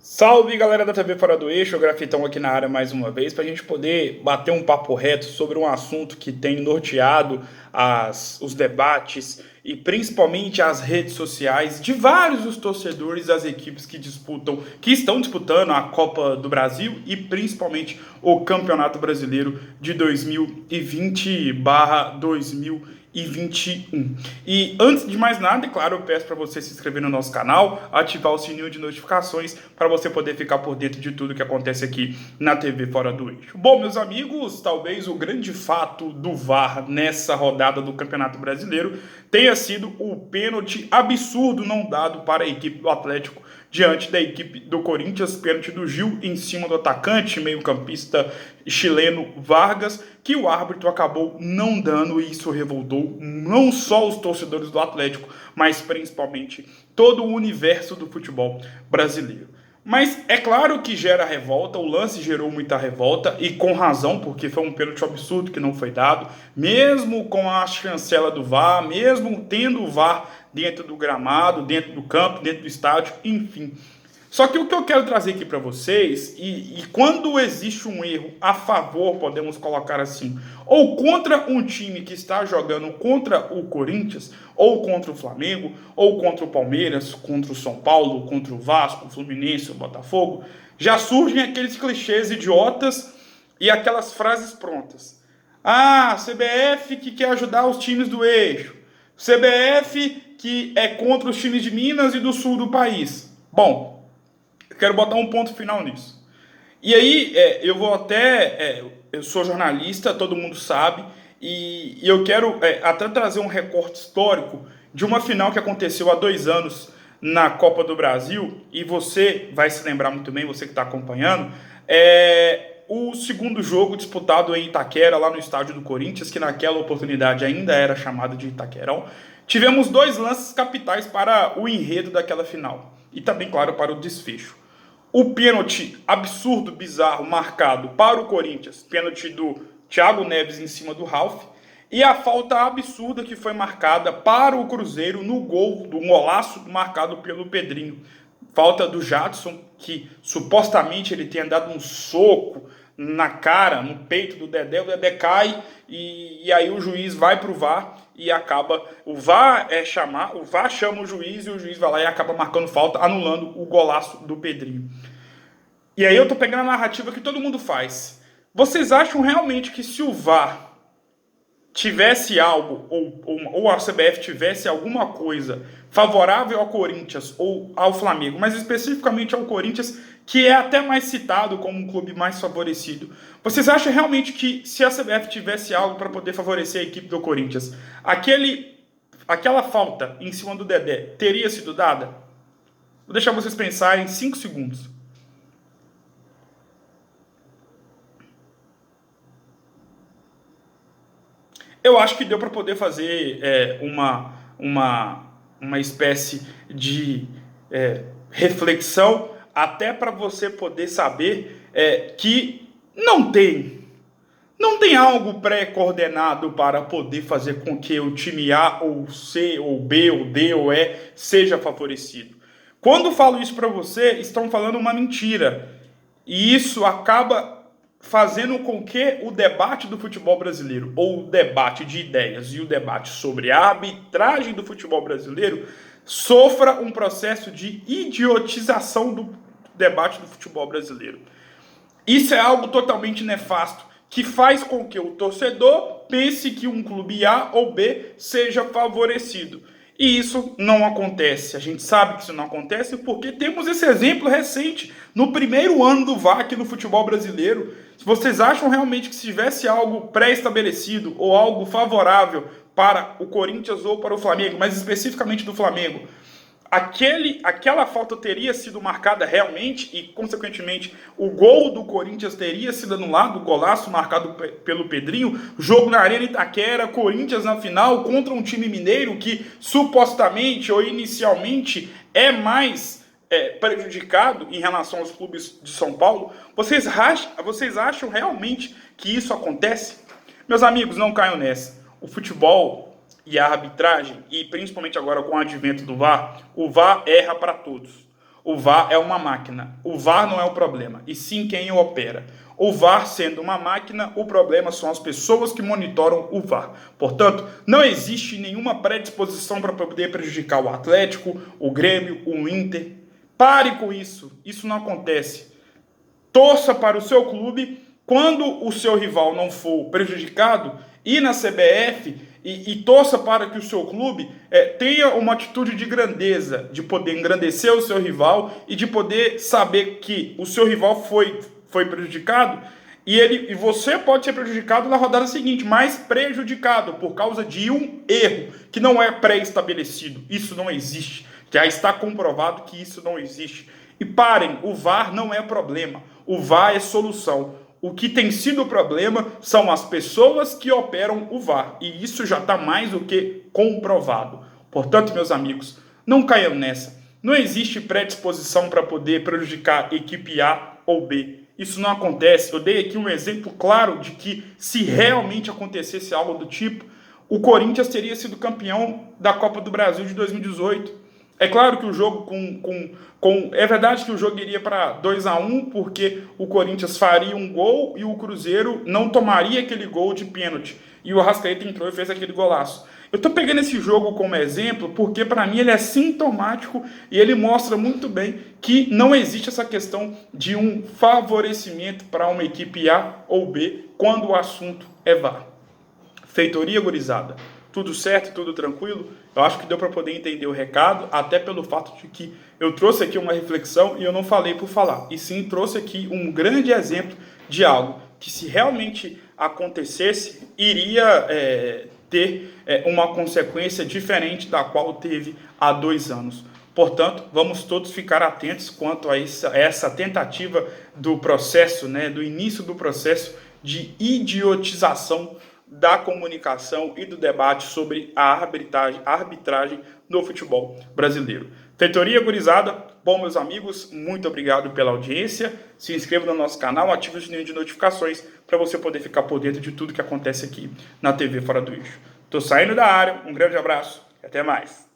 Salve galera da TV Fora do Eixo, o Grafitão aqui na área mais uma vez para a gente poder bater um papo reto sobre um assunto que tem norteado os debates e principalmente as redes sociais de vários dos torcedores das equipes que estão disputando a Copa do Brasil e principalmente o Campeonato Brasileiro de 2020/2021. E antes de mais nada, é claro, eu peço para você se inscrever no nosso canal, ativar o sininho de notificações para você poder ficar por dentro de tudo que acontece aqui na TV Fora do Eixo. Bom, meus amigos, talvez o grande fato do VAR nessa rodada do Campeonato Brasileiro tenha sido o pênalti absurdo não dado para a equipe do Atlético diante da equipe do Corinthians, pênalti do Gil em cima do atacante, meio-campista chileno Vargas, que o árbitro acabou não dando, e isso revoltou não só os torcedores do Atlético, mas principalmente todo o universo do futebol brasileiro. Mas é claro que gera revolta, o lance gerou muita revolta, e com razão, porque foi um pênalti absurdo que não foi dado, mesmo com a chancela do VAR, mesmo tendo o VAR dentro do gramado, dentro do campo, dentro do estádio, enfim. Só que o que eu quero trazer aqui para vocês, e quando existe um erro a favor, podemos colocar assim, ou contra um time que está jogando contra o Corinthians, ou contra o Flamengo, ou contra o Palmeiras, contra o São Paulo, contra o Vasco, o Fluminense, o Botafogo, já surgem aqueles clichês idiotas e aquelas frases prontas. Ah, CBF que quer ajudar os times do eixo. CBF que é contra os times de Minas e do sul do país. Bom, eu quero botar um ponto final nisso. E aí, eu sou jornalista, todo mundo sabe, e eu quero até trazer um recorte histórico de uma final que aconteceu há 2 anos na Copa do Brasil, e você vai se lembrar muito bem, você que está acompanhando, o segundo jogo disputado em Itaquera, lá no estádio do Corinthians, que naquela oportunidade ainda era chamado de Itaquerão. Tivemos 2 lances capitais para o enredo daquela final, e também, claro, para o desfecho. O pênalti absurdo, bizarro, marcado para o Corinthians, pênalti do Thiago Neves em cima do Ralf, e a falta absurda que foi marcada para o Cruzeiro no gol, do golaço marcado pelo Pedrinho. Falta do Jadson, que supostamente ele tenha dado um soco na cara, no peito do Dedé, o Dedé cai e aí o juiz vai para o VAR e acaba, o VAR chama o juiz e o juiz vai lá e acaba marcando falta, anulando o golaço do Pedrinho. E aí eu tô pegando a narrativa que todo mundo faz. Vocês acham realmente que se o VAR tivesse algo, ou a CBF tivesse alguma coisa favorável ao Corinthians ou ao Flamengo, mas especificamente ao Corinthians, que é até mais citado como um clube mais favorecido, vocês acham realmente que se a CBF tivesse algo para poder favorecer a equipe do Corinthians, aquela falta em cima do Dedé teria sido dada? Vou deixar vocês pensarem em 5 segundos. Eu acho que deu para poder fazer uma espécie de reflexão, até para você poder saber que não tem algo pré-coordenado para poder fazer com que o time A, ou C, ou B, ou D, ou E seja favorecido. Quando falo isso para você, estão falando uma mentira. E isso acaba fazendo com que o debate do futebol brasileiro, ou o debate de ideias e o debate sobre a arbitragem do futebol brasileiro, sofra um processo de idiotização do debate do futebol brasileiro. Isso é algo totalmente nefasto, que faz com que o torcedor pense que um clube A ou B seja favorecido. E isso não acontece. A gente sabe que isso não acontece porque temos esse exemplo recente no primeiro ano do VAR aqui no futebol brasileiro. Se vocês acham realmente que se tivesse algo pré-estabelecido ou algo favorável para o Corinthians ou para o Flamengo, mas especificamente do Flamengo, aquela falta teria sido marcada realmente e, consequentemente, o gol do Corinthians teria sido anulado, o golaço marcado pelo Pedrinho, jogo na Arena Itaquera, Corinthians na final contra um time mineiro que supostamente ou inicialmente é mais prejudicado em relação aos clubes de São Paulo. Vocês acham realmente que isso acontece? Meus amigos, não caiam nessa. O futebol e a arbitragem, e principalmente agora com o advento do VAR, o VAR erra para todos. O VAR é uma máquina. O VAR não é o problema, e sim quem o opera. O VAR sendo uma máquina, o problema são as pessoas que monitoram o VAR. Portanto, não existe nenhuma predisposição para poder prejudicar o Atlético, o Grêmio, o Inter. Pare com isso. Isso não acontece. Torça para o seu clube. Quando o seu rival não for prejudicado, ir na CBF e torça para que o seu clube tenha uma atitude de grandeza, de poder engrandecer o seu rival e de poder saber que o seu rival foi prejudicado e você pode ser prejudicado na rodada seguinte, mas prejudicado por causa de um erro que não é pré-estabelecido. Isso não existe. Já está comprovado que isso não existe. E parem, o VAR não é problema. O VAR é solução. O que tem sido o problema são as pessoas que operam o VAR. E isso já está mais do que comprovado. Portanto, meus amigos, não caiam nessa. Não existe predisposição para poder prejudicar equipe A ou B. Isso não acontece. Eu dei aqui um exemplo claro de que se realmente acontecesse algo do tipo, o Corinthians teria sido campeão da Copa do Brasil de 2018. É claro que o jogo é verdade que o jogo iria para 2-1, porque o Corinthians faria um gol e o Cruzeiro não tomaria aquele gol de pênalti. E o Arrascaeta entrou e fez aquele golaço. Eu estou pegando esse jogo como exemplo porque, para mim, ele é sintomático e ele mostra muito bem que não existe essa questão de um favorecimento para uma equipe A ou B quando o assunto é VAR. Feitoria, gurizada. Tudo certo, tudo tranquilo? Eu acho que deu para poder entender o recado, até pelo fato de que eu trouxe aqui uma reflexão e eu não falei por falar. E sim trouxe aqui um grande exemplo de algo que, se realmente acontecesse, iria ter uma consequência diferente da qual teve há 2 anos. Portanto, vamos todos ficar atentos quanto a essa tentativa do processo, do início do processo de idiotização da comunicação e do debate sobre a arbitragem no futebol brasileiro. Feitoria, gurizada. Bom, meus amigos, muito obrigado pela audiência. Se inscreva no nosso canal, ative o sininho de notificações para você poder ficar por dentro de tudo que acontece aqui na TV Fora do Eixo. Tô saindo da área, um grande abraço e até mais.